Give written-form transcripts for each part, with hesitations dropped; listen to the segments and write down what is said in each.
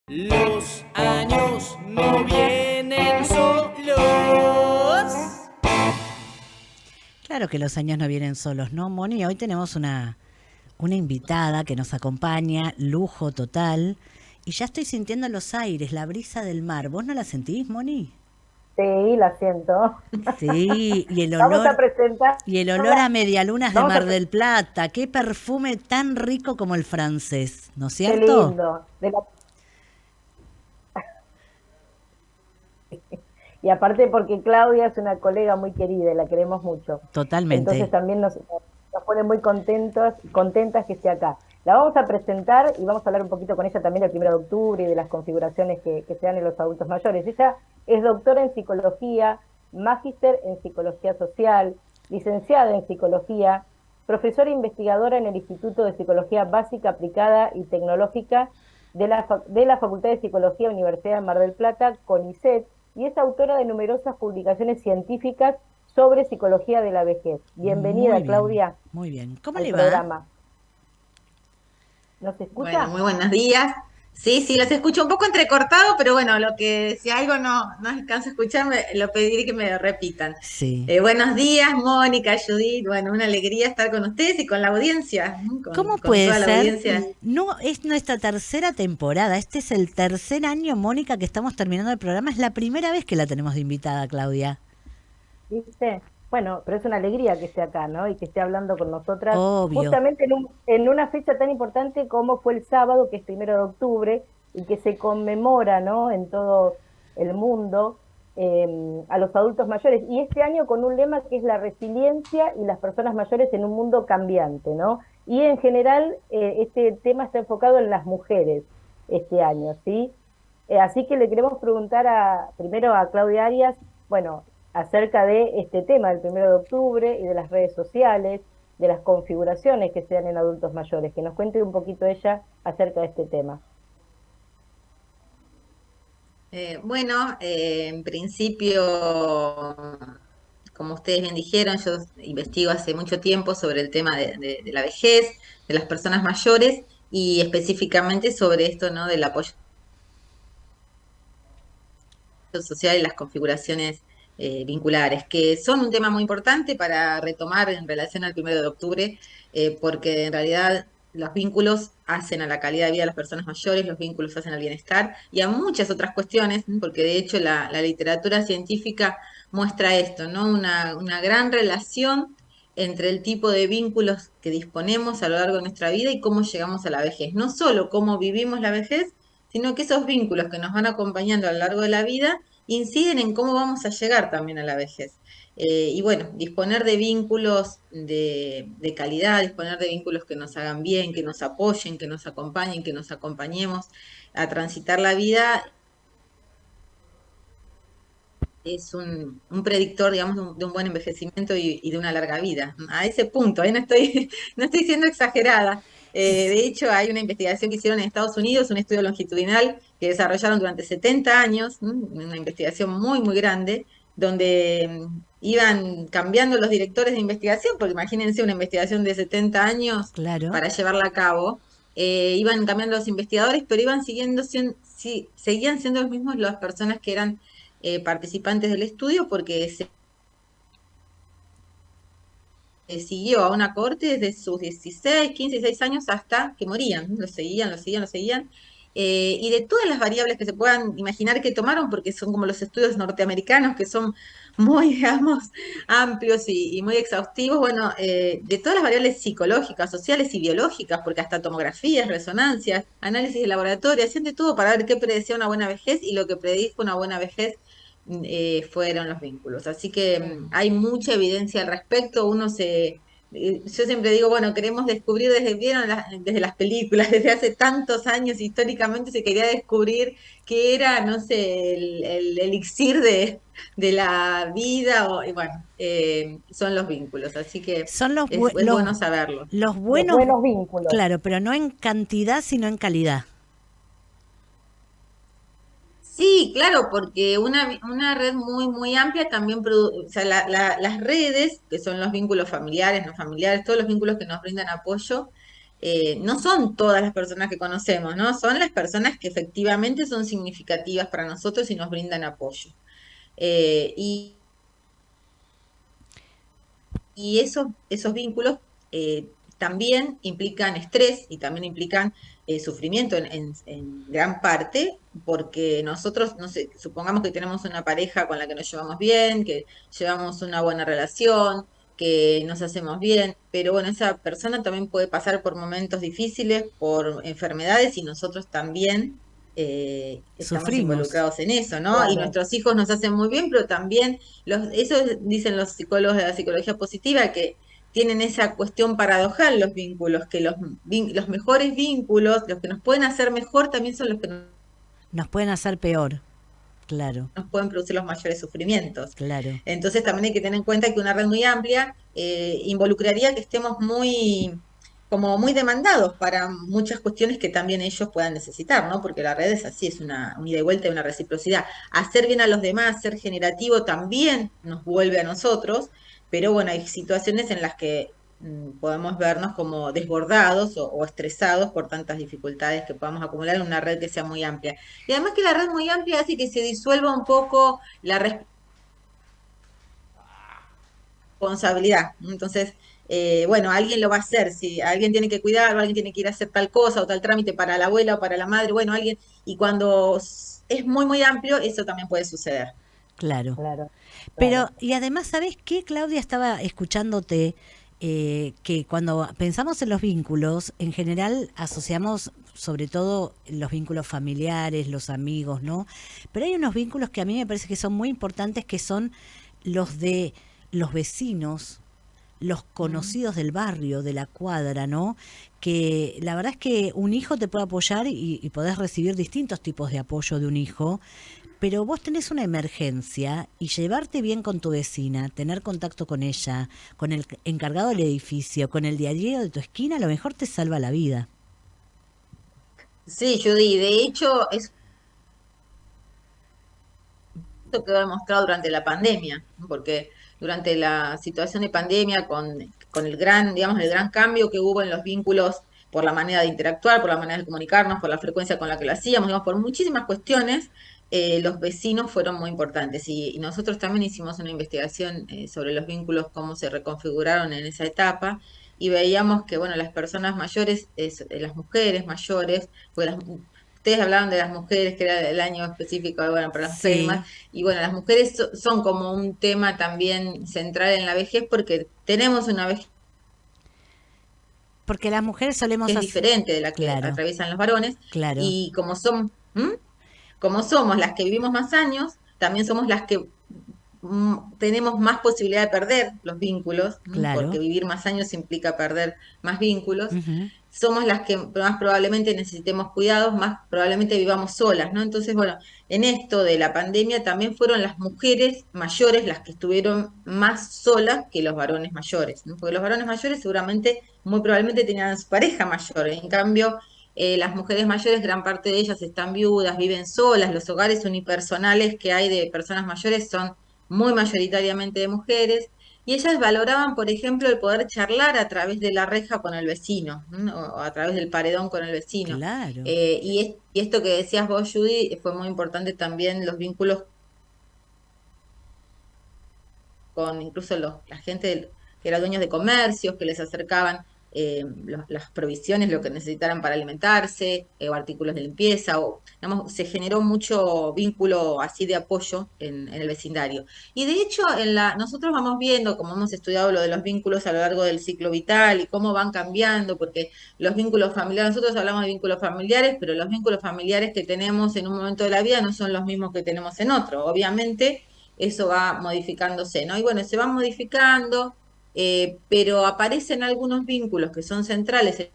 Los años no vienen solos. Claro que los años no vienen solos, ¿no, Moni? Hoy tenemos una invitada que nos acompaña, lujo total, y ya estoy sintiendo los aires, la brisa del mar. ¿Vos no la sentís, Moni? Sí, la siento. Sí, Vamos a presentarla. y el olor a medialunas de Vamos a Mar del Plata, qué perfume tan rico como el francés, ¿no es Qué cierto? lindo. Y aparte porque Claudia es una colega muy querida y la queremos mucho. Entonces Totalmente. también nos pone muy contentas que esté acá. La vamos a presentar y vamos a hablar un poquito con ella también el 1 de octubre y de las configuraciones que se dan en los adultos mayores. Ella es doctora en psicología, magíster en psicología social, licenciada en psicología, profesora e investigadora en el Instituto de Psicología Básica Aplicada y Tecnológica de la Facultad de Psicología Universidad de Mar del Plata, CONICET, y es autora de numerosas publicaciones científicas sobre psicología de la vejez. Muy Bienvenida, bien, Claudia, muy bien. ¿Cómo al le va? programa. ¿Nos Bueno, escucha? muy buenos días. Sí, sí, los escucho un poco entrecortado, pero bueno, lo que si algo no alcanzo a escuchar, lo pediré que me repitan. Sí. Buenos días, Mónica, Judith. Bueno, una alegría estar con ustedes y con la audiencia, ¿no? ¿Cómo Con puede toda la ser? audiencia. No, es nuestra tercera temporada. Este es el tercer año, Mónica, que estamos terminando el programa. Es la primera vez que la tenemos de invitada, Claudia. ¿Viste? Bueno, pero es una alegría que esté acá, ¿no? Y que esté hablando con nosotras, Obvio. justamente en una fecha tan importante como fue el sábado, que es 1 de octubre, y que se conmemora, ¿no? En todo el mundo, a los adultos mayores. Y este año con un lema que es la resiliencia y las personas mayores en un mundo cambiante, ¿no? Y en general, este tema está enfocado en las mujeres este año, ¿sí? Así que le queremos preguntar primero a Claudia Arias, bueno, acerca de este tema del 1 de octubre y de las redes sociales, de las configuraciones que se dan en adultos mayores, que nos cuente un poquito ella acerca de este tema. En principio, como ustedes bien dijeron, yo investigo hace mucho tiempo sobre el tema de la vejez, de las personas mayores y específicamente sobre esto, ¿no? Del apoyo social y las configuraciones vinculares, que son un tema muy importante para retomar en relación al 1 de octubre, porque en realidad los vínculos hacen a la calidad de vida de las personas mayores, los vínculos hacen al bienestar y a muchas otras cuestiones, ¿no? Porque de hecho la literatura científica muestra esto, ¿no? Una gran relación entre el tipo de vínculos que disponemos a lo largo de nuestra vida y cómo llegamos a la vejez. No solo cómo vivimos la vejez, sino que esos vínculos que nos van acompañando a lo largo de la vida inciden en cómo vamos a llegar también a la vejez. Y bueno, disponer de vínculos de calidad, disponer de vínculos que nos hagan bien, que nos apoyen, que nos acompañen, que nos acompañemos a transitar la vida, es un predictor, digamos, de un buen envejecimiento y de una larga vida. A ese punto, no estoy, no estoy siendo exagerada. De hecho, hay una investigación que hicieron en Estados Unidos, un estudio longitudinal que desarrollaron durante 70 años, una investigación muy, muy grande, donde iban cambiando los directores de investigación, porque imagínense una investigación de 70 años Claro. para llevarla a cabo. Iban cambiando los investigadores, pero iban seguían siendo los mismos las personas que eran participantes del estudio porque se siguió a una corte desde sus 16, 15, 16 años hasta que morían. Lo seguían, lo seguían, lo seguían. Y de todas las variables que se puedan imaginar que tomaron, porque son como los estudios norteamericanos, que son muy, digamos, amplios y muy exhaustivos, bueno, de todas las variables psicológicas, sociales y biológicas, porque hasta tomografías, resonancias, análisis de laboratorio, hacían de todo para ver qué predecía una buena vejez y lo que predijo una buena vejez fueron los vínculos. Así que hay mucha evidencia al respecto. Yo siempre digo, bueno, queremos descubrir desde las películas, desde hace tantos años históricamente se quería descubrir qué era, no sé, el elixir de la vida, y bueno, son los vínculos. Así que Son es bueno saberlo. los Los buenos, buenos vínculos. claro, pero no en cantidad, sino en calidad. Sí, claro, porque una red muy, muy amplia también produce, o sea, las redes, que son los vínculos familiares, no familiares, todos los vínculos que nos brindan apoyo, no son todas las personas que conocemos, ¿no? Son las personas que efectivamente son significativas para nosotros y nos brindan apoyo. Eh, y, y esos vínculos también implican estrés y también implican sufrimiento en gran parte, porque nosotros, no sé, supongamos que tenemos una pareja con la que nos llevamos bien, que llevamos una buena relación, que nos hacemos bien, pero bueno, esa persona también puede pasar por momentos difíciles, por enfermedades y nosotros también estamos Sufrimos. involucrados en eso, ¿no? Y Claro. nuestros hijos nos hacen muy bien, pero también eso dicen los psicólogos de la psicología positiva, que tienen esa cuestión paradojal los vínculos, que los mejores vínculos, los que nos pueden hacer mejor, también son los que Nos pueden hacer peor. Claro, nos pueden producir los mayores sufrimientos. claro. Entonces también hay que tener en cuenta que una red muy amplia involucraría que estemos como muy demandados para muchas cuestiones que también ellos puedan necesitar, ¿no? Porque la red es así, es un ida y vuelta y una reciprocidad. Hacer bien a los demás, ser generativo también nos vuelve a nosotros, pero bueno, hay situaciones en las que podemos vernos como desbordados o estresados por tantas dificultades que podamos acumular en una red que sea muy amplia. Y además que la red muy amplia hace que se disuelva un poco la responsabilidad. Entonces, bueno, alguien lo va a hacer, si alguien tiene que cuidarlo, alguien tiene que ir a hacer tal cosa o tal trámite para la abuela o para la madre, bueno, alguien, y cuando es muy, muy amplio, eso también puede suceder. Claro. Claro, Pero, claro. y además, ¿sabes qué, Claudia? Estaba escuchándote que cuando pensamos en los vínculos, en general asociamos sobre todo los vínculos familiares, los amigos, ¿no? Pero hay unos vínculos que a mí me parece que son muy importantes, que son los de los vecinos, los Mm. conocidos del barrio, de la cuadra, ¿no? Que la verdad es que un hijo te puede apoyar y podés recibir distintos tipos de apoyo de un hijo, pero vos tenés una emergencia y llevarte bien con tu vecina, tener contacto con ella, con el encargado del edificio, con el diario de tu esquina, a lo mejor te salva la vida. Sí, Judy, de hecho, es esto quedó demostrado durante la pandemia, ¿no? Porque durante la situación de pandemia, con el gran, digamos, el gran cambio que hubo en los vínculos por la manera de interactuar, por la manera de comunicarnos, por la frecuencia con la que lo hacíamos, digamos, por muchísimas cuestiones, los vecinos fueron muy importantes. Y nosotros también hicimos una investigación sobre los vínculos, cómo se reconfiguraron en esa etapa, y veíamos que, bueno, las personas mayores, las mujeres mayores, pues ustedes hablaban de las mujeres, que era el año específico, bueno, para las mujeres y demás, Sí, y bueno, las mujeres son como un tema también central en la vejez porque tenemos una vejez porque las mujeres solemos hacer... diferente de la que Claro, atraviesan los varones claro, y como somos las que vivimos más años, también somos las que tenemos más posibilidad de perder los vínculos, porque claro. vivir más años implica perder más vínculos. Ujú. Somos las que más probablemente necesitemos cuidados, más probablemente vivamos solas, ¿no? Entonces, bueno, en esto de la pandemia también fueron las mujeres mayores las que estuvieron más solas que los varones mayores, ¿no? Porque los varones mayores seguramente, muy probablemente tenían a su pareja mayor, en cambio, las mujeres mayores, gran parte de ellas están viudas, viven solas, los hogares unipersonales que hay de personas mayores son muy mayoritariamente de mujeres, y ellas valoraban, por ejemplo, el poder charlar a través de la reja con el vecino, ¿no? O a través del paredón con el vecino. Claro. Y esto que decías vos, Judy, fue muy importante también los vínculos con incluso la gente que era dueños de comercios, que les acercaban las provisiones, lo que necesitaran para alimentarse, o artículos de limpieza, o digamos, se generó mucho vínculo así de apoyo en el vecindario. Y de hecho, nosotros vamos viendo, como hemos estudiado lo de los vínculos a lo largo del ciclo vital y cómo van cambiando, porque los vínculos familiares, nosotros hablamos de vínculos familiares, pero los vínculos familiares que tenemos en un momento de la vida no son los mismos que tenemos en otro. Obviamente, eso va modificándose, ¿no? Y bueno, se van modificando, pero aparecen algunos vínculos que son centrales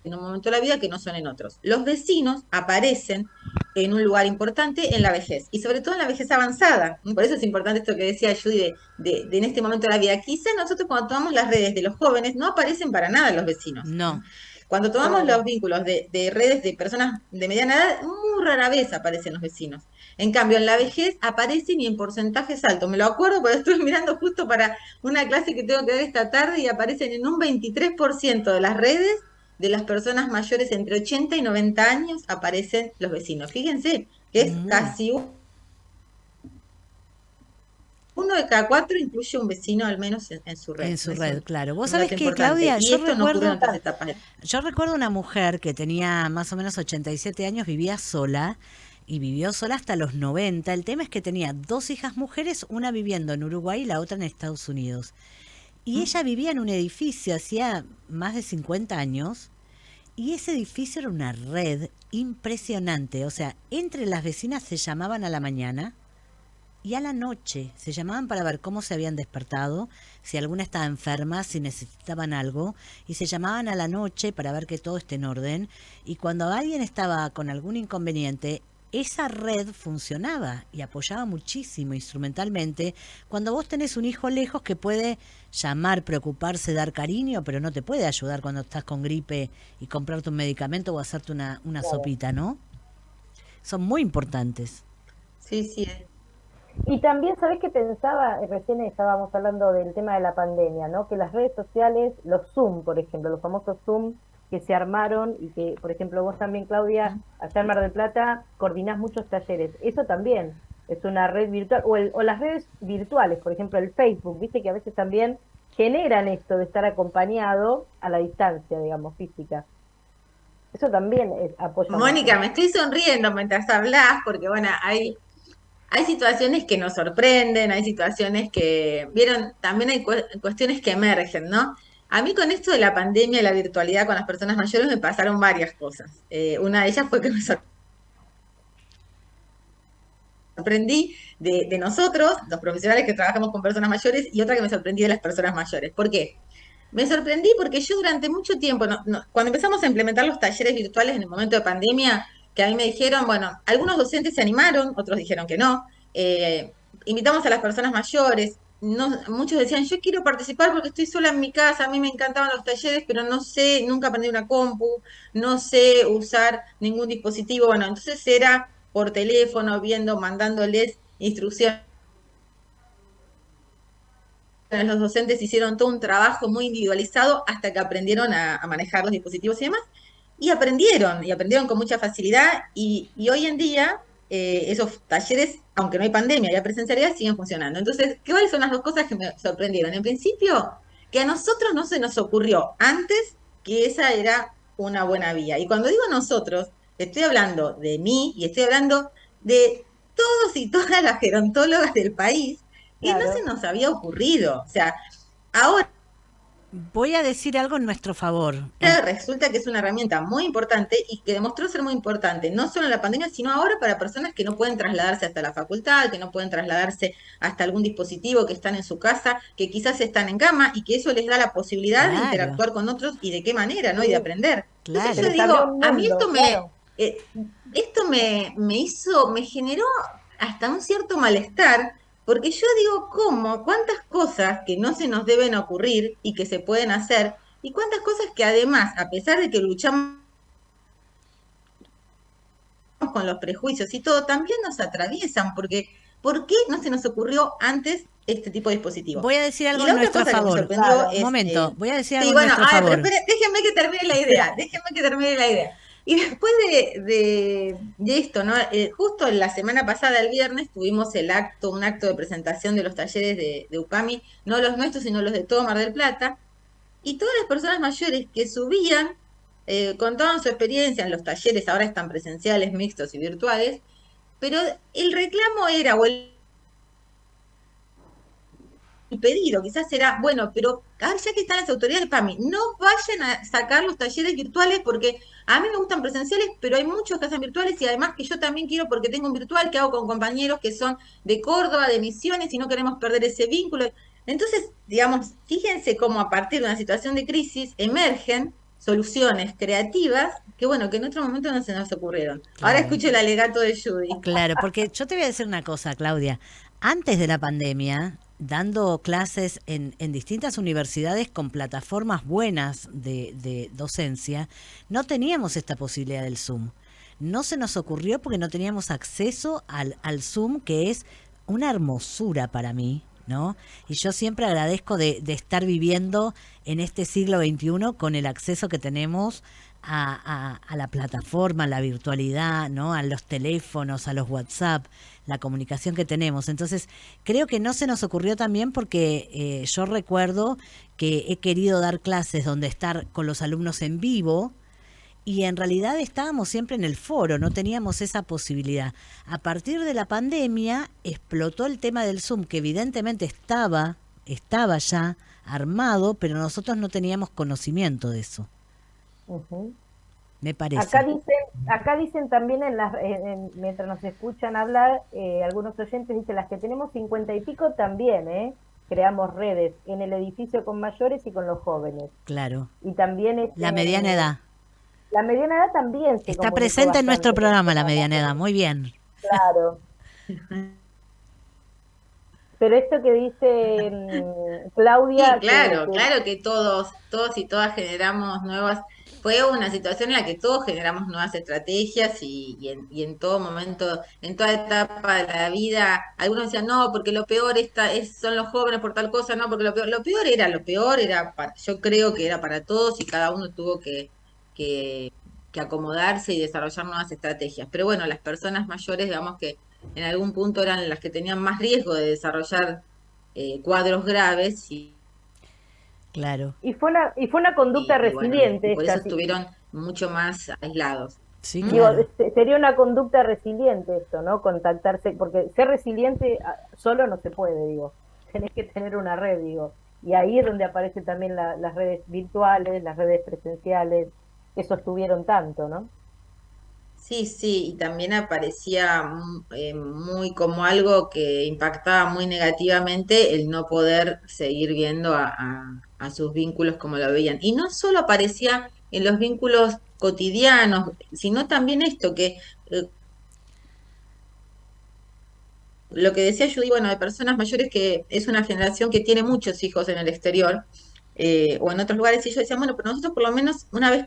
en un momento de la vida que no son en otros. Los vecinos aparecen en un lugar importante en la vejez, y sobre todo en la vejez avanzada. Por eso es importante esto que decía Judy en este momento de la vida. Quizá nosotros cuando tomamos las redes de los jóvenes no aparecen para nada los vecinos. No, Cuando tomamos los Claro. vínculos de redes de personas de mediana edad, muy rara vez aparecen los vecinos. En cambio, en la vejez aparecen y en porcentajes altos. Me lo acuerdo porque estuve mirando justo para una clase que tengo que dar esta tarde y aparecen en un 23% de las redes de las personas mayores entre 80 y 90 años aparecen los vecinos. Fíjense que es casi uno de cada cuatro incluye un vecino al menos en su red. En su Es red, claro. Vos un sabés dato que, importante. Claudia, Y esto no ocurre en otras etapas. yo recuerdo una mujer que tenía más o menos 87 años, vivía sola y vivió sola hasta los 90. El tema es que tenía dos hijas mujeres, una viviendo en Uruguay y la otra en Estados Unidos. Y ella vivía en un edificio hacía más de 50 años y ese edificio era una red impresionante. O sea, entre las vecinas se llamaban a la mañana y a la noche se llamaban para ver cómo se habían despertado, si alguna estaba enferma, si necesitaban algo, y se llamaban a la noche para ver que todo esté en orden. Y cuando alguien estaba con algún inconveniente, esa red funcionaba y apoyaba muchísimo instrumentalmente. Cuando vos tenés un hijo lejos que puede llamar, preocuparse, dar cariño, pero no te puede ayudar cuando estás con gripe y comprarte un medicamento o hacerte una sopita, ¿no? Son muy importantes. Sí, sí. Y también, ¿sabés qué pensaba? Recién estábamos hablando del tema de la pandemia, ¿no? Que las redes sociales, los Zoom, por ejemplo, los famosos Zoom que se armaron y que, por ejemplo, vos también, Claudia, allá en Mar del Plata, coordinás muchos talleres. Eso también es una red virtual, o las redes virtuales, por ejemplo, el Facebook, viste que a veces también generan esto de estar acompañado a la distancia, digamos, física. Eso también apoya Mónica, mucho. me estoy sonriendo mientras hablas porque, bueno, hay situaciones que nos sorprenden, hay situaciones que, vieron, también hay cuestiones que emergen, ¿no? A mí con esto de la pandemia y la virtualidad con las personas mayores me pasaron varias cosas. Una de ellas fue que me sorprendí de nosotros, los profesionales que trabajamos con personas mayores, y otra que me sorprendí de las personas mayores. ¿Por qué? Me sorprendí porque yo durante mucho tiempo, cuando empezamos a implementar los talleres virtuales en el momento de pandemia, que a mí me dijeron, bueno, algunos docentes se animaron, otros dijeron que no, invitamos a las personas mayores, no, muchos decían, yo quiero participar porque estoy sola en mi casa, a mí me encantaban los talleres, pero no sé, nunca aprendí una compu, no sé usar ningún dispositivo, bueno, entonces era por teléfono, viendo, mandándoles instrucciones. Los docentes hicieron todo un trabajo muy individualizado hasta que aprendieron a manejar los dispositivos y demás, y aprendieron con mucha facilidad, y hoy en día esos talleres, aunque no hay pandemia y hay presencialidad, siguen funcionando. Entonces, ¿cuáles son las dos cosas que me sorprendieron? En principio, que a nosotros no se nos ocurrió antes que esa era una buena vía. Y cuando digo nosotros, estoy hablando de mí y estoy hablando de todos y todas las gerontólogas del país que no se Claro. nos había ocurrido. O sea, ahora Voy a decir algo en nuestro favor. resulta que es una herramienta muy importante y que demostró ser muy importante, no solo en la pandemia, sino ahora para personas que no pueden trasladarse hasta la facultad, que no pueden trasladarse hasta algún dispositivo, que están en su casa, que quizás están en cama y que eso les da la posibilidad de Claro, interactuar con otros y de qué manera, ¿no? Y de Sí, aprender. Entonces claro. se yo les abrió digo, un a mí mundo, claro. eh, me generó hasta un cierto malestar, porque yo digo, ¿cómo? ¿Cuántas cosas que no se nos deben ocurrir y que se pueden hacer? Y cuántas cosas que además, a pesar de que luchamos con los prejuicios y todo, también nos atraviesan, porque ¿por qué no se nos ocurrió antes este tipo de dispositivo? Voy a decir Y algo la en otra nuestro cosa que me favor. sorprendió Claro. Un es, momento, voy a decir sí, algo en bueno, nuestro a ver, pero favor. espere, déjenme que termine la idea, déjenme que termine la idea. Y después de esto, ¿no? Justo la semana pasada, el viernes, tuvimos un acto de presentación de los talleres de UPAMI, no los nuestros, sino los de todo Mar del Plata, y todas las personas mayores que subían, contaban su experiencia en los talleres, ahora están presenciales, mixtos y virtuales, pero el reclamo era, o el pedido quizás era, bueno, pero ya que están las autoridades de PAMI, no vayan a sacar los talleres virtuales porque a mí me gustan presenciales, pero hay muchos que hacen virtuales y además que yo también quiero porque tengo un virtual que hago con compañeros que son de Córdoba, de Misiones y no queremos perder ese vínculo. Entonces, digamos, fíjense cómo a partir de una situación de crisis emergen soluciones creativas que, bueno, que en otro momento no se nos ocurrieron. Ahora Claro, escucho el alegato de Judy. claro, porque yo te voy a decir una cosa, Claudia. Antes de la pandemia, dando clases en distintas universidades con plataformas buenas de docencia, no teníamos esta posibilidad del Zoom. no se nos ocurrió porque no teníamos acceso al Zoom, que es una hermosura para mí, ¿no? Y yo siempre agradezco de estar viviendo en este siglo XXI con el acceso que tenemos a la plataforma, a la virtualidad, ¿no? A los teléfonos, a los WhatsApp, la comunicación que tenemos. Entonces, creo que no se nos ocurrió también porque yo recuerdo que he querido dar clases donde estar con los alumnos en vivo, y en realidad estábamos siempre en el foro, no teníamos esa posibilidad. A partir de la pandemia explotó el tema del Zoom, que evidentemente estaba ya armado, pero nosotros no teníamos conocimiento de eso, Ujú. me parece. Acá dicen también mientras nos escuchan hablar, algunos oyentes dicen, las que tenemos 50 y pico también, creamos redes en el edificio con mayores y con los jóvenes. Claro. Y también La mediana edad. la mediana edad también se Está comunicó presente en nuestro bastante programa con la las mediana edad, mayores. muy bien. Claro. Pero esto que dice Sí, Claudia, claro que todos y todas generamos fue una situación en la que todos generamos nuevas estrategias y en todo momento, en toda etapa de la vida, algunos decían, no, porque lo peor son los jóvenes por tal cosa, no, porque lo peor era yo creo que era para todos y cada uno tuvo que, que acomodarse y desarrollar nuevas estrategias. Pero bueno, las personas mayores, digamos que en algún punto eran las que tenían más riesgo de desarrollar cuadros graves Claro. y fue una conducta y bueno, y resiliente por eso esta. estuvieron mucho más aislados. Sí, ¿Mm? Digo, claro. sería una conducta resiliente esto, ¿no? Contactarse, porque ser resiliente solo no se puede, digo. Tenés que tener una red, digo. Y ahí es donde aparecen también las redes virtuales, las redes presenciales, que sostuvieron tanto, ¿no? Sí, sí, y también aparecía muy como algo que impactaba muy negativamente el no poder seguir viendo a sus vínculos como lo veían. Y no solo aparecía en los vínculos cotidianos, sino también esto, que lo que decía Judy, bueno, de personas mayores que es una generación que tiene muchos hijos en el exterior o en otros lugares, y ellos decían, bueno, pero nosotros por lo menos una vez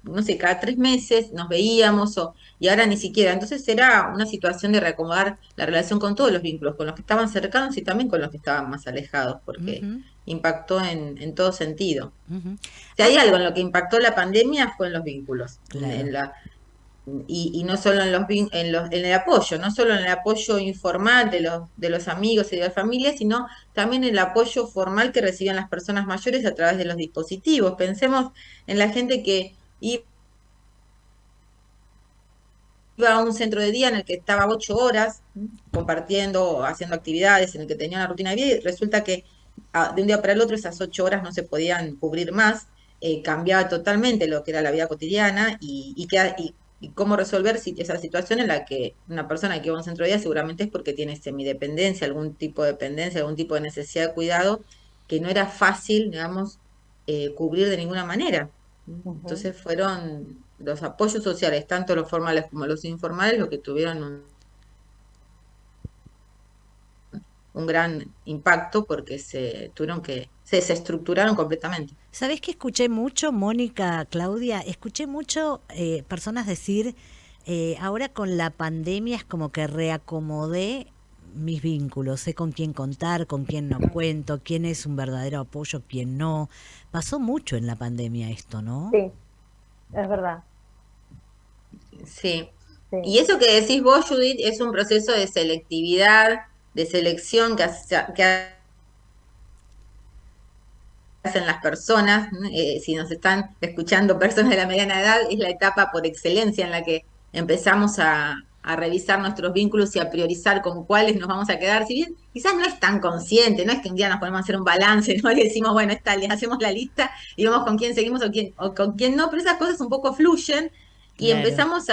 no sé, cada 3 meses nos veíamos, y ahora ni siquiera. Entonces era una situación de reacomodar la relación con todos los vínculos, con los que estaban cercanos y también con los que estaban más alejados, porque Ujú, impactó en todo sentido. ujú. Si hay algo en lo que impactó la pandemia fue en los vínculos, Claro. y no solo en el apoyo, no solo en el apoyo informal de los amigos y de la familia, sino también el apoyo formal que recibían las personas mayores a través de los dispositivos. Pensemos en la gente que iba a un centro de día en el que estaba 8 horas compartiendo, haciendo actividades, en el que tenía una rutina de vida, y resulta que de un día para el otro esas 8 horas no se podían cubrir más, cambiaba totalmente lo que era la vida cotidiana y cómo resolver esa situación en la que una persona que va a un centro de día seguramente es porque tiene semidependencia, algún tipo de dependencia, algún tipo de necesidad de cuidado que no era fácil, digamos, cubrir de ninguna manera. Ujú. Entonces fueron los apoyos sociales, tanto los formales como los informales, los que tuvieron un gran impacto porque se desestructuraron completamente. ¿Sabés que escuché mucho, Mónica, Claudia? Escuché mucho personas decir, ahora con la pandemia es como que reacomodé mis vínculos, sé con quién contar, con quién no cuento, quién es un verdadero apoyo, quién no. Pasó mucho en la pandemia esto, ¿no? Sí, es verdad. Sí. Sí. Y eso que decís vos, Judith, es un proceso de selectividad, de selección que hacen las personas. Si nos están escuchando personas de la mediana edad, es la etapa por excelencia en la que empezamos a revisar nuestros vínculos y a priorizar con cuáles nos vamos a quedar. Si bien quizás no es tan consciente, no es que un día nos ponemos a hacer un balance, ¿no? Y decimos, bueno, les hacemos la lista y vemos con quién seguimos o con quién no, pero esas cosas un poco fluyen y Claro. empezamos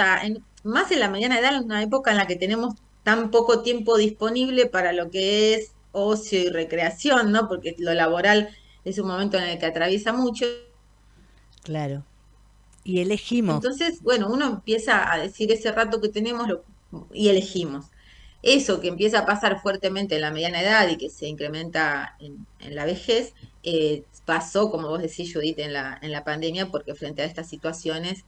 más en la mediana edad, en una época en la que tenemos tan poco tiempo disponible para lo que es ocio y recreación, ¿no? Porque lo laboral es un momento en el que atraviesa mucho. Claro. Y elegimos. Entonces, bueno, uno empieza a decir ese rato que tenemos y elegimos. Eso que empieza a pasar fuertemente en la mediana edad y que se incrementa en la vejez, pasó, como vos decís, Judith, en la pandemia, porque frente a estas situaciones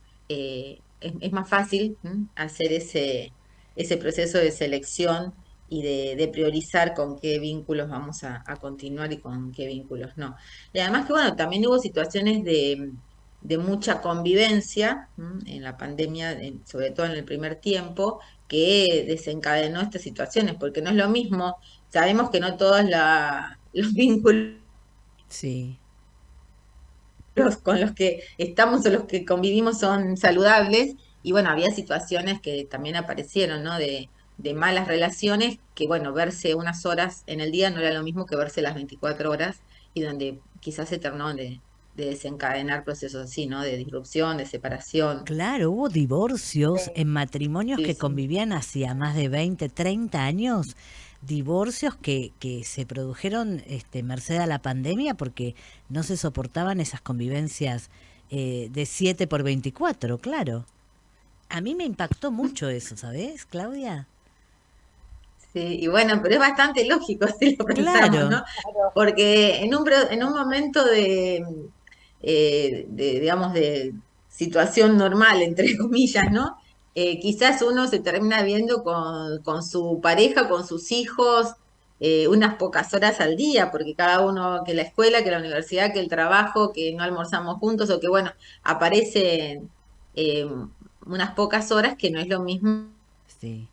es más fácil hacer ese proceso de selección y de priorizar con qué vínculos vamos a continuar y con qué vínculos no. Y además que, bueno, también hubo situaciones de mucha convivencia en la pandemia, sobre todo en el primer tiempo, que desencadenó estas situaciones, porque no es lo mismo, sabemos que no todos los vínculos Sí, con los que estamos o los que convivimos son saludables, y bueno, había situaciones que también aparecieron, ¿no? De malas relaciones, que bueno, verse unas horas en el día no era lo mismo que verse las 24 horas, y donde quizás se terminó de desencadenar procesos así, ¿no? De disrupción, de separación. claro, hubo divorcios Sí, en matrimonios Sí, que sí. convivían hacía más de 20, 30 años, divorcios que se produjeron merced a la pandemia porque no se soportaban esas convivencias de 7 por 24, claro. A mí me impactó mucho eso, ¿sabes, Claudia? Sí, y bueno, pero es bastante lógico si lo pensamos, Claro, ¿no? claro. Porque en un momento digamos, de situación normal, entre comillas, ¿no? Quizás uno se termina viendo con su pareja, con sus hijos, unas pocas horas al día, porque cada uno, que la escuela, que la universidad, que el trabajo, que no almorzamos juntos, o que, bueno, aparecen eh, unas pocas horas, que no es lo mismo sí.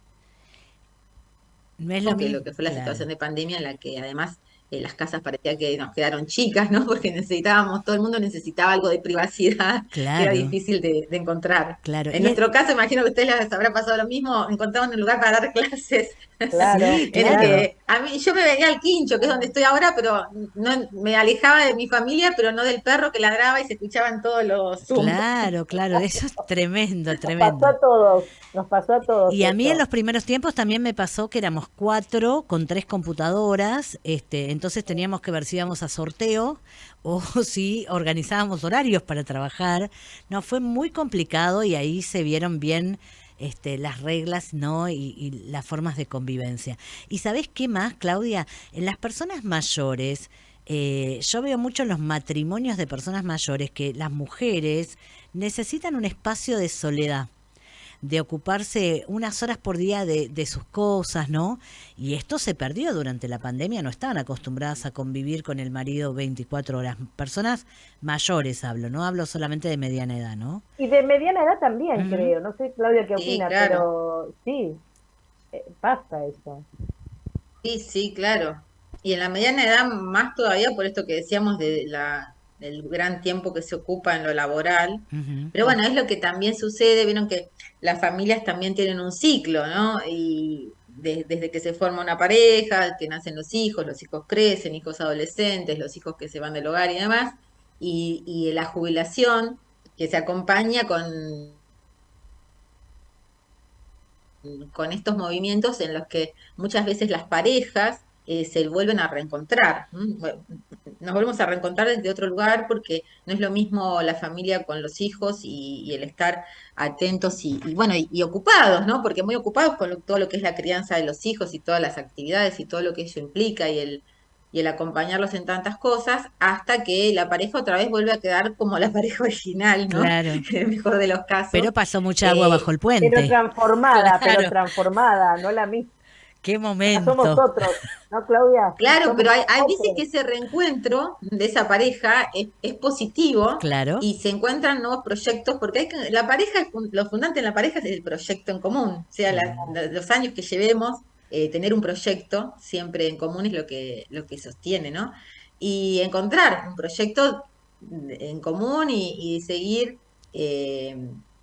No es lo que mismo, lo que fue la claro, situación de pandemia en la que además las casas parecía que nos quedaron chicas, ¿no? Porque necesitábamos, todo el mundo necesitaba algo de privacidad que era claro, difícil de encontrar. claro. En nuestro caso, imagino que a ustedes les habrá pasado lo mismo, encontraban un lugar para dar clases Claro, Sí, en el claro. claro. que a mí yo me venía al Quincho, que es donde estoy ahora, pero no me alejaba de mi familia, pero no del perro que ladraba y se escuchaban todos los Zoom. Claro, claro, eso es tremendo, Nos pasó tremendo. a todos, nos pasó a todos Y a mí en eso. los primeros tiempos también me pasó que éramos 4 con 3 computadoras, entonces teníamos que ver si íbamos a sorteo o si organizábamos horarios para trabajar. No, fue muy complicado y ahí se vieron bien las reglas, ¿no? Y las formas de convivencia. ¿Y sabés qué más, Claudia? En las personas mayores, yo veo mucho en los matrimonios de personas mayores que las mujeres necesitan un espacio de soledad, de ocuparse unas horas por día de sus cosas, ¿no? Y esto se perdió durante la pandemia, no estaban acostumbradas a convivir con el marido 24 horas. Personas mayores hablo, no hablo solamente de mediana edad, ¿no? Y de mediana edad también, Ujú. creo. No sé, Claudia, qué Sí, opina, claro. pero sí, pasa eso. Sí, sí, claro. Y en la mediana edad más todavía por esto que decíamos del gran tiempo que se ocupa en lo laboral. Ujú. Pero bueno, es lo que también sucede, vieron que las familias también tienen un ciclo, ¿no? Y desde que se forma una pareja, que nacen los hijos crecen, hijos adolescentes, los hijos que se van del hogar y demás, y la jubilación que se acompaña con estos movimientos en los que muchas veces las parejas se vuelven a reencontrar. Bueno, nos volvemos a reencontrar desde otro lugar porque no es lo mismo la familia con los hijos y el estar atentos bueno, y ocupados, ¿no? Porque muy ocupados con todo lo que es la crianza de los hijos y todas las actividades y todo lo que ello implica y el acompañarlos en tantas cosas, hasta que la pareja otra vez vuelve a quedar como la pareja original, ¿no? Claro, En el mejor de los casos. pero pasó mucha agua bajo Eh, el puente. Pero Claro, transformada, no la misma. qué Somos momento. otros, ¿no, Claudia? Claro, Somos pero hay veces otros. que ese reencuentro de esa pareja es positivo Claro. y se encuentran nuevos proyectos, porque la pareja, lo fundante en la pareja es el proyecto en común, o sea, Sí, los años que llevemos, tener un proyecto siempre en común es lo que sostiene, ¿no? Y encontrar un proyecto en común y seguir eh,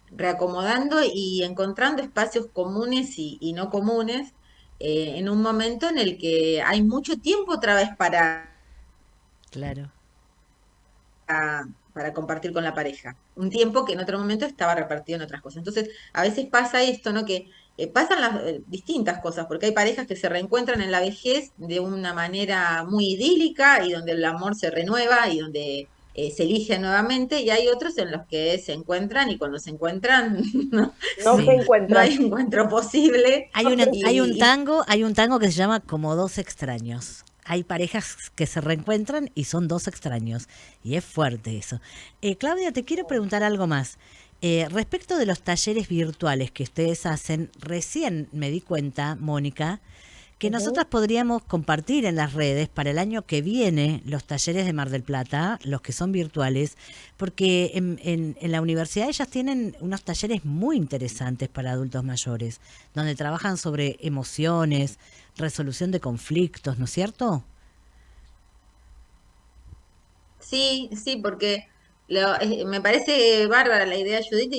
reacomodando y encontrando espacios comunes y no comunes en un momento en el que hay mucho tiempo otra vez claro. para compartir con la pareja. Un tiempo que en otro momento estaba repartido en otras cosas. Entonces, a veces pasa esto, ¿no? Que pasan las distintas cosas, porque hay parejas que se reencuentran en la vejez de una manera muy idílica y donde el amor se renueva y donde se elige nuevamente, y hay otros en los que se encuentran y cuando se encuentran no, No se Sí. no hay encuentran. encuentro posible. Y Hay un tango que se llama Como dos extraños. Hay parejas que se reencuentran y son dos extraños. Y es fuerte eso. Claudia, te quiero preguntar algo más. Respecto de los talleres virtuales que ustedes hacen, recién me di cuenta, Mónica, que Ujú. nosotras podríamos compartir en las redes para el año que viene los talleres de Mar del Plata, los que son virtuales, porque en la universidad ellas tienen unos talleres muy interesantes para adultos mayores, donde trabajan sobre emociones, resolución de conflictos, ¿no es cierto? Sí, sí, porque me parece bárbara la idea, Judith,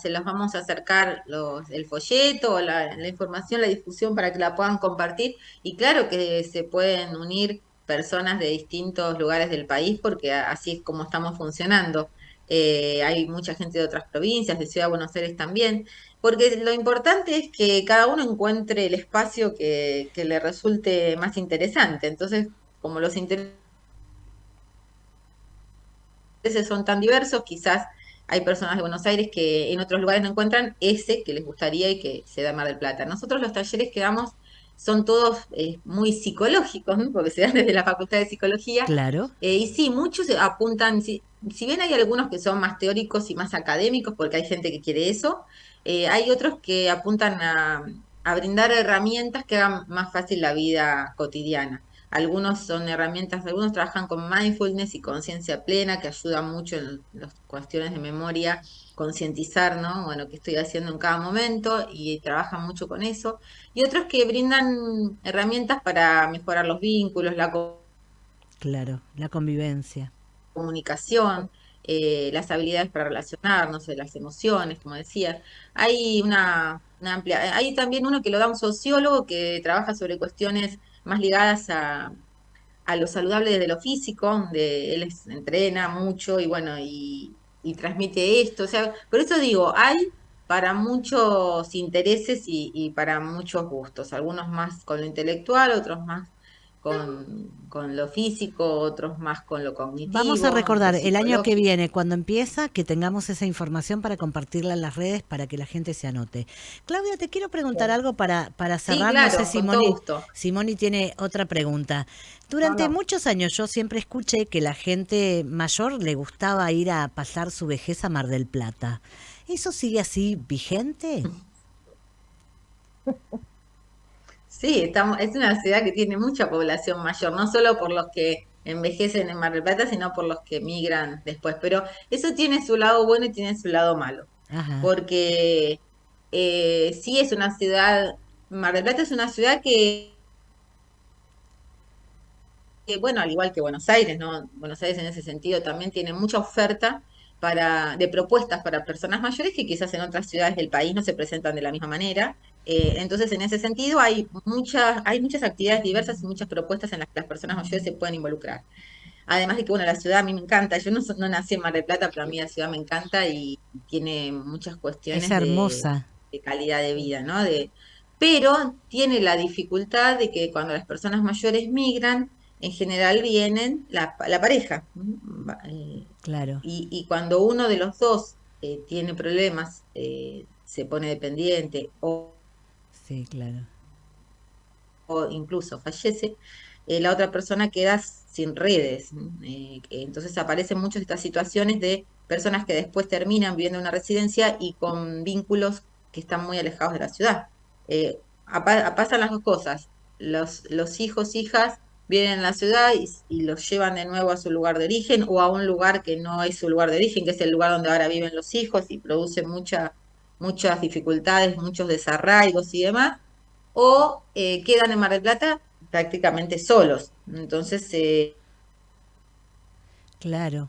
se los vamos a acercar el folleto, la información, la difusión para que la puedan compartir. Y claro que se pueden unir personas de distintos lugares del país, porque así es como estamos funcionando. Hay mucha gente de otras provincias, de Ciudad de Buenos Aires también, porque lo importante es que cada uno encuentre el espacio que le resulte más interesante. Entonces, como los intereses son tan diversos, quizás hay personas de Buenos Aires que en otros lugares no encuentran ese que les gustaría y que se da en Mar del Plata. Nosotros los talleres que damos son todos muy psicológicos, ¿no? Porque se dan desde la Facultad de Psicología. Claro, Y sí, muchos se apuntan, si bien hay algunos que son más teóricos y más académicos, porque hay gente que quiere eso, hay otros que apuntan a brindar herramientas que hagan más fácil la vida cotidiana. Algunos son herramientas, algunos trabajan con mindfulness y conciencia plena, que ayudan mucho en las cuestiones de memoria, concientizar, ¿no? Bueno, qué estoy haciendo en cada momento y trabajan mucho con eso. Y otros que brindan herramientas para mejorar los vínculos, la claro, la convivencia. comunicación, las habilidades para relacionarnos, las emociones, como decía. Hay una amplia, hay también uno que lo da un sociólogo que trabaja sobre cuestiones más ligadas a lo saludable desde lo físico, donde entrena mucho y bueno, y transmite esto. O sea, por eso digo, hay para muchos intereses y para muchos gustos, algunos más con lo intelectual, otros más con lo físico, otros más con lo Vamos a cognitivo, lo recordar el año que psicológico. viene, cuando empieza, que tengamos esa información para compartirla en las redes para que la gente se anote. Claudia, te quiero preguntar Bien. algo para Sí, cerrar. No sé claro, si con todo Moni, gusto. si Moni tiene otra pregunta. No, Durante no. muchos años yo siempre escuché que la gente mayor le gustaba ir a pasar su vejez a Mar del Plata. ¿Eso sigue así vigente? Sí, es una ciudad que tiene mucha población mayor, no solo por los que envejecen en Mar del Plata, sino por los que migran después. Pero eso tiene su lado bueno y tiene su lado malo, Ajá, porque sí es una ciudad, Mar del Plata es una ciudad bueno, al igual que Buenos Aires, ¿no? Buenos Aires en ese sentido también tiene mucha oferta de propuestas para personas mayores que quizás en otras ciudades del país no se presentan de la misma manera. Entonces, en ese sentido, hay muchas actividades diversas y muchas propuestas en las que las personas mayores se pueden involucrar. Además de que, bueno, la ciudad a mí me encanta. Yo no nací en Mar del Plata, pero a mí la ciudad me encanta y tiene muchas es cuestiones hermosa. de calidad de vida, ¿no? Pero tiene la dificultad de que cuando las personas mayores migran, en general vienen la pareja. Claro, Y cuando uno de los dos tiene problemas, se pone dependiente sí, claro. o incluso fallece, la otra persona queda sin redes. Entonces aparecen muchas estas situaciones de personas que después terminan viviendo en una residencia y con vínculos que están muy alejados de la ciudad. Pasan las dos cosas. Los hijos, hijas vienen en la ciudad y los llevan de nuevo a su lugar de origen o a un lugar que no es su lugar de origen, que es el lugar donde ahora viven los hijos y produce muchas dificultades, muchos desarraigos y demás o quedan en Mar del Plata prácticamente solos. Entonces, Claro.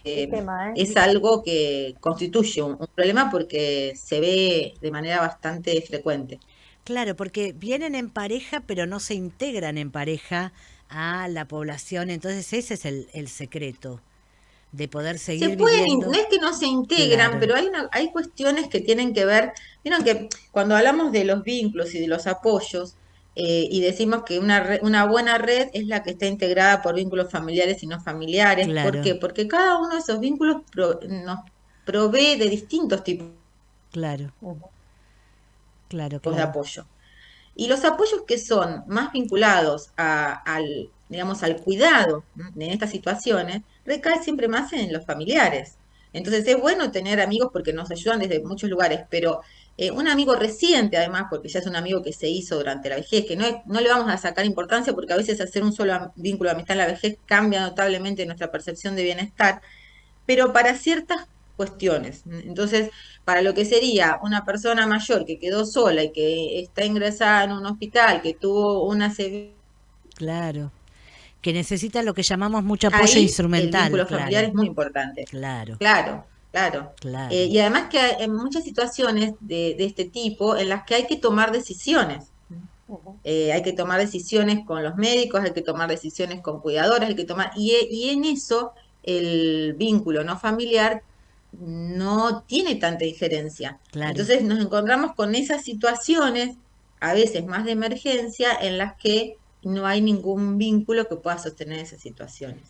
Qué tema, ¿eh? es algo que constituye un problema porque se ve de manera bastante frecuente. Claro, porque vienen en pareja, pero no se integran en pareja a la población. Entonces ese es el secreto de poder Se seguir pueden, no viviendo. es que no se integran, Claro, pero hay cuestiones que tienen que ver, vieron que cuando hablamos de los vínculos y de los apoyos, y decimos que una buena red es la que está integrada por vínculos familiares y no familiares, ¿por claro, qué? Porque cada uno de esos vínculos nos provee de distintos tipos claro, Ujú. claro, de claro. apoyo. Y los apoyos que son más vinculados digamos, al cuidado, ¿no? En estas situaciones, recae siempre más en los familiares. Entonces es bueno tener amigos porque nos ayudan desde muchos lugares, pero un amigo reciente además, porque ya es un amigo que se hizo durante la vejez, que no le vamos a sacar importancia porque a veces hacer un solo vínculo de amistad en la vejez cambia notablemente nuestra percepción de bienestar, pero para ciertas cuestiones. Entonces, para lo que sería una persona mayor que quedó sola y que está ingresada en un hospital, que tuvo una Claro. Que necesita lo que llamamos mucho apoyo ahí el instrumental, vínculo familiar claro, es muy importante. claro, Claro, claro. claro. Y además que hay muchas situaciones de este tipo en las que hay que tomar decisiones. Ujú. Hay que tomar decisiones con los médicos, hay que tomar decisiones con cuidadores, hay que tomar, y en eso el vínculo no familiar no tiene tanta injerencia. Claro. Entonces nos encontramos con esas situaciones, a veces más de emergencia, en las que no hay ningún vínculo que pueda sostener esas situaciones.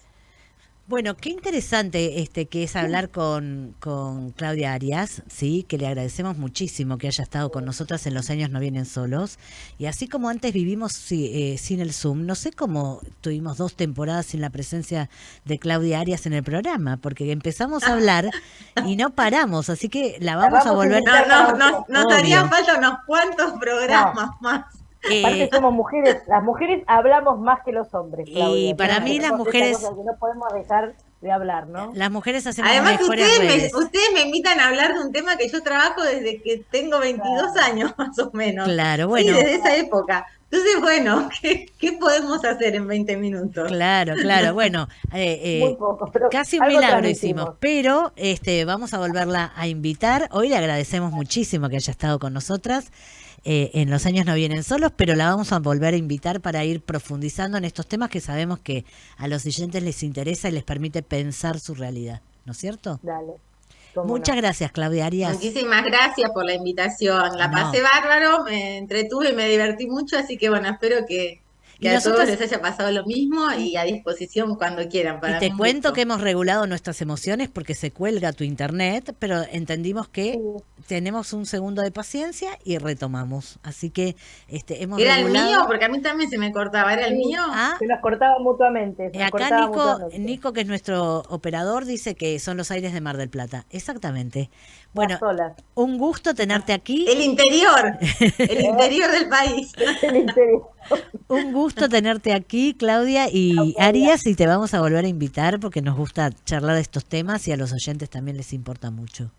Bueno, qué interesante que es hablar con Claudia Arias, sí, que le agradecemos muchísimo que haya estado con nosotras en Los años no vienen solos. Y así como antes vivimos sin el Zoom, no sé cómo tuvimos 2 temporadas sin la presencia de Claudia Arias en el programa, porque empezamos a hablar y no paramos, así que la vamos a vamos a volver. invitar para otro. Nos harían Obvio. falta unos cuantos programas más. Aparte Eh, somos mujeres, las mujeres hablamos más que los hombres, y Claudia. para Entonces, mí las tenemos esta mujeres, cosa que no podemos dejar de hablar, ¿no? las mujeres hacemos Además que mejores redes. ustedes me invitan a hablar de un tema que yo trabajo desde que tengo 22 Claro. años, más o menos. Claro, Sí, bueno. desde esa época. Entonces, bueno, ¿qué podemos hacer en 20 minutos? Claro, claro. Bueno, Muy poco, pero casi un algo milagro hicimos, transmitimos. pero vamos a volverla a invitar. Hoy le agradecemos muchísimo que haya estado con nosotras. En Los años no vienen solos, pero la vamos a volver a invitar para ir profundizando en estos temas que sabemos que a los oyentes les interesa y les permite pensar su realidad, ¿no es cierto? Dale, cómo Muchas no. gracias, Claudia Arias. Muchísimas gracias por la invitación. La No. pasé bárbaro, me entretuve y me divertí mucho, así que bueno, espero que Y a todos nosotras, les haya pasado lo mismo y a disposición cuando quieran. y Para mí te un cuento que gusto. hemos regulado nuestras emociones porque se cuelga tu internet, pero entendimos que Sí. tenemos un segundo de paciencia y retomamos. Así que hemos ¿Era el mío? regulado. Porque a mí también se me cortaba. ¿Era el Sí, mío? Ah, se nos cortaba mutuamente, se nos acá cortaba mutuamente. Nico, que es nuestro operador, dice que son los aires de Mar del Plata. Exactamente. Bueno, Las olas, un gusto tenerte aquí. El interior del país. el interior. Un gusto tenerte aquí, Claudia y Arias, y te vamos a volver a invitar porque nos gusta charlar de estos temas y a los oyentes también les importa mucho.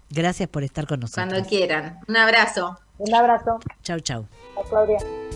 Gracias por estar con nosotros. Cuando quieran. Un abrazo. Un abrazo. Chau, chau. A Claudia.